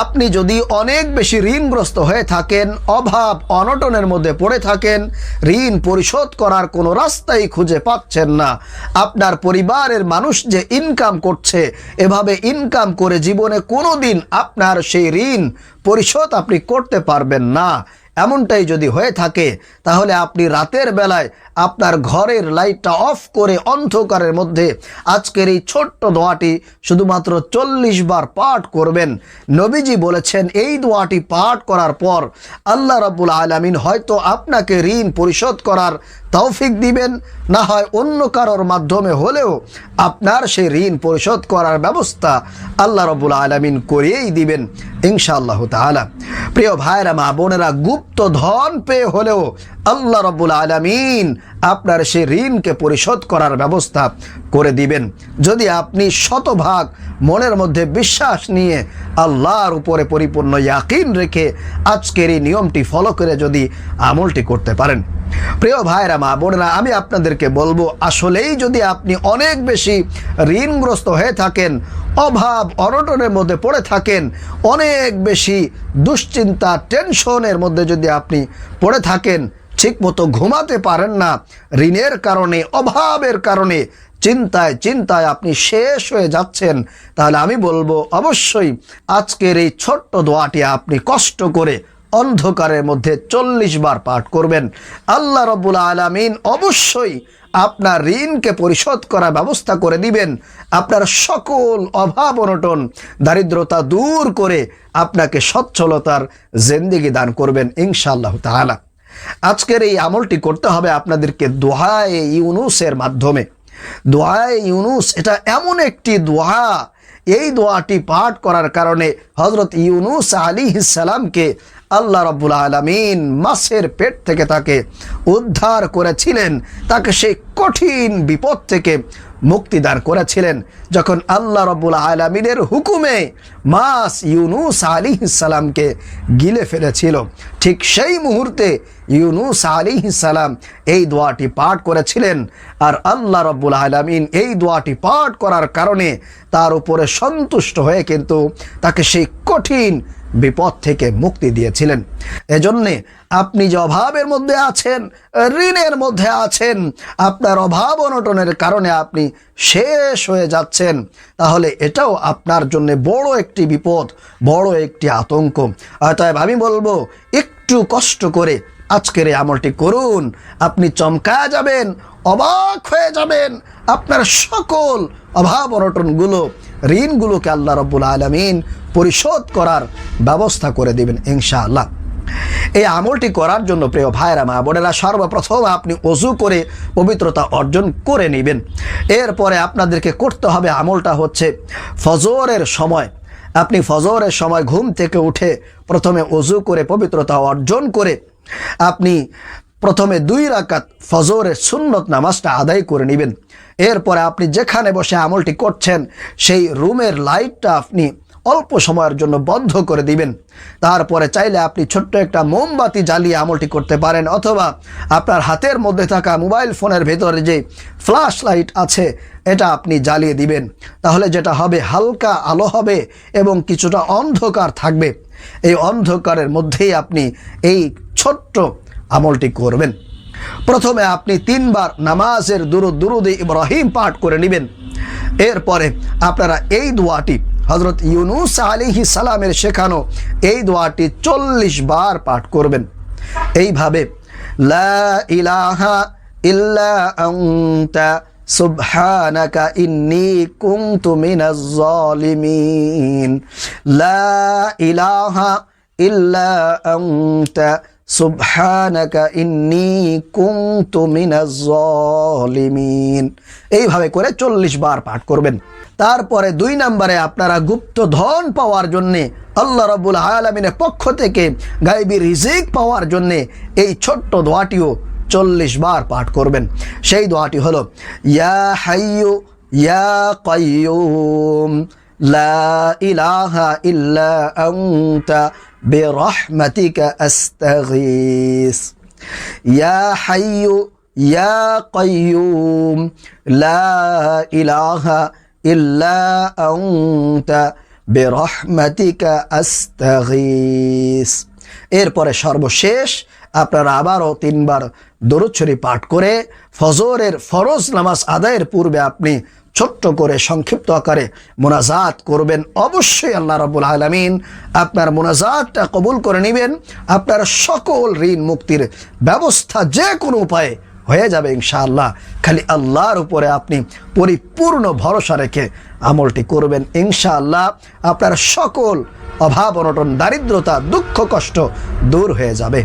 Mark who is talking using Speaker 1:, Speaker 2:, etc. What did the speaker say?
Speaker 1: আপনি যদি অনেক বেশি ঋণগ্রস্ত হয়ে থাকেন, অভাব অনটনের মধ্যে পড়ে থাকেন, ঋণ পরিশোধ করার কোনো রাস্তাই খুঁজে পাচ্ছেন না, আপনার পরিবারের মানুষ যে ইনকাম করছে, এভাবে ইনকাম করে জীবনে কোনো দিন আপনার সেই ঋণ পরিশোধ আপনি করতে পারবেন না, এমনটাই যদি হয়ে থাকে, তাহলে আপনি রাতের বেলায় আপনার ঘরের লাইটটা অফ করে অন্ধকারের মধ্যে আজকের এই ছোট্ট দোয়াটি শুধুমাত্র 40 বার পাঠ করবেন। নবীজি বলেছেন এই দোয়াটি পাঠ করার পর আল্লাহ রাব্বুল আলামিন হয়তো আপনাকে ঋণ পরিশোধ করার তৌফিক দিবেন, না হয় অন্য কারোর মাধ্যমে হলেও আপনার সেই ঋণ পরিশোধ করার ব্যবস্থা আল্লাহ রাব্বুল আলামিন করিয়েই দিবেন ইনশাআল্লাহ তাআলা। প্রিয় ভাইরা মা বোনেরা, গুপ্ত ধন পেয়ে হলেও আল্লাহ রাব্বুল আলামিন আপনার সেই ঋণকে পরিশোধ করার ব্যবস্থা করে দিবেন, যদি আপনি শতভাগ মনের মধ্যে বিশ্বাস নিয়ে আল্লাহর উপরে পরিপূর্ণ ইয়াকিন রেখে আজকের এই নিয়মটি ফলো করে যদি আমলটি করতে পারেন। প্রিয় ভাইরা মা বোনেরা, আমি আপনাদেরকে বলবো, আসলেই যদি আপনি অনেক বেশি ঋণগ্রস্ত হয়ে থাকেন, অভাব অনটনের মধ্যে পড়ে থাকেন, অনেক বেশি দুশ্চিন্তা টেনশনের মধ্যে যদি আপনি পড়ে থাকেন, ঠিকমতো ঘুমাতে পারেন না, ঋণের কারণে অভাবের কারণে চিন্তায় চিন্তায় আপনি শেষ হয়ে যাচ্ছেন, তাহলে আমি বলবো অবশ্যই আজকের এই ছোট্ট দোয়াটি আপনি কষ্ট করে অন্ধকারের মধ্যে 40 বার পাঠ করবেন। আল্লাহ রাব্বুল আলামিন অবশ্যই আপনার ঋণকে পরিশোধ করার ব্যবস্থা করে দিবেন, আপনার সকল অভাব অনটন দারিদ্রতা দূর করে আপনাকে সচ্ছলতার জিন্দেগি দান করবেন ইনশাআল্লাহ তাআলা। আজকের এই আমলটি করতে হবে আপনাদেরকে দোয়ায়ে ইউনুসের মাধ্যমে। দোয়ায়ে ইউনুস এটা এমন একটি দোয়া, এই দোয়াটি পাঠ করার কারণে হযরত ইউনুস আলাইহিস সালামকে আল্লাহ রাব্বুল আলামিন মাছের পেট থেকে তাকে উদ্ধার করেছিলেন, তাকে সেই কঠিন বিপদ থেকে মুক্তিদান করেছিলেন। যখন আল্লাহ রাব্বুল আলামিনের হুকুমে মাছ ইউনুস আলাইহিস সালামকে গিলে ফেলেছিল, ঠিক সেই মুহূর্তে ইউনুস আলাইহিস সালাম এই দোয়াটি পাঠ করেছিলেন, আর আল্লাহ রাব্বুল আলামিন এই দোয়াটি পাঠ করার কারণে তার উপরে সন্তুষ্ট হয়ে কিন্তু তাকে সেই কঠিন বিপদ থেকে মুক্তি দিয়েছিলেন। এজন্যে আপনি যে অভাবের মধ্যে আছেন, ঋণের মধ্যে আছেন, আপনার অভাব অনটনের কারণে আপনি শেষ হয়ে যাচ্ছেন, তাহলে এটাও আপনার জন্য বড় একটি বিপদ, বড় একটি আতঙ্ক। অতএব আমি বলবো, একটু কষ্ট করে আজকের এই আমলটি করুন, আপনি চমকা যাবেন, অবাক হয়ে যাবেন, আপনার সকল অভাব অনটনগুলো ঋণগুলোকে আল্লাহ রাব্বুল আলামিন পরিশোধ করার ব্যবস্থা করে দিবেন ইনশাআল্লাহ। এই আমলটি করার জন্য প্রিয় ভাইরা মা বোনেরা, সর্বপ্রথম আপনি ওযু করে পবিত্রতা অর্জন করে নেবেন। এরপরে আপনাদেরকে করতে হবে আমলটা হচ্ছে ফজরের সময়। আপনি ফজরের সময় ঘুম থেকে উঠে প্রথমে ওযু করে পবিত্রতা অর্জন করে আপনি প্রথমে 2 রাকাত ফজরের সুন্নত নামাজটা আদায় করে নেবেন। এরপরে আপনি যেখানে বসে আমলটি করছেন সেই রুমের লাইটটা আপনি অল্প সময়ের জন্য বন্ধ করে দিবেন। তারপরে চাইলে আপনি ছোট্ট একটা মোমবাতি জ্বালিয়ে আমলটি করতে পারেন, অথবা আপনার হাতের মধ্যে থাকা মোবাইল ফোনের ভেতরে যে ফ্ল্যাশ লাইট আছে এটা আপনি জ্বালিয়ে দিবেন। তাহলে যেটা হবে, হালকা আলো হবে এবং কিছুটা অন্ধকার থাকবে। এই অন্ধকারের মধ্যেই আপনি এই ছোট্ট আমলটি করবেন। প্রথমে আপনি 3 বার নামাজের দুরুদ ইব্রাহিম পাঠ করে নেবেন। এরপরে আপনারা এই দোয়াটি হযরত ইউনুস আলাইহিস সালামের শেখানো এই দোয়াটি 40 বার পাঠ করবেন। এইভাবে লা ইলাহা ইল্লা আনতা সুবহানাকা ইন্নী কুনতু মিনাজ জালিমিন, লা ইলাহা ইল্লা আনতা সুবহানাকা ইন্নী কুনতু মিনাজ জালিমিন। এইভাবে করে 40 বার পাঠ করবেন। তারপরে 2 নম্বরে আপনারা গুপ্ত ধন পাওয়ার জন্যে, আল্লাহ রাব্বুল আলামিনের পক্ষ থেকে গায়বী রিজিক পাওয়ার জন্যে এই ছোট্ট দোয়াটিও 40 বার পাঠ করবেন। সেই দোয়াটি হলো, ইয়া হাইয়ু ইয়া কাইয়ুম লা ইলাহা ইল্লা আনতা বিরহমাতিকা আস্তাগীস, ইয়া হাইয়ু ইয়া কাইয়ুম লা ইলাহা ইল্লা আনতা বিরহমাতিকা আস্তাগীস। এরপরে সর্বশেষ আপনারা আবারও 3 বার দরুদ শরীফ পাঠ করে ফজরের ফরজ নামাজ আদায়ের পূর্বে আপনি ছোট্ট করে সংক্ষিপ্ত আকারে মোনাজাত করবেন। অবশ্যই আল্লাহ রাব্বুল আলামিন আপনার মোনাজাতটা কবুল করে নেবেন। আপনার সকল ঋণ মুক্তির ব্যবস্থা যে কোনো উপায়ে হয়ে যাবে ইনশাআল্লাহ। খালি আল্লাহর উপরে আপনি পরিপূর্ণ ভরসা রেখে আমলটি করবেন, ইনশাআল্লাহ আপনার সকল অভাব অনটন, দারিদ্রতা, দুঃখ কষ্ট দূর হয়ে যাবে।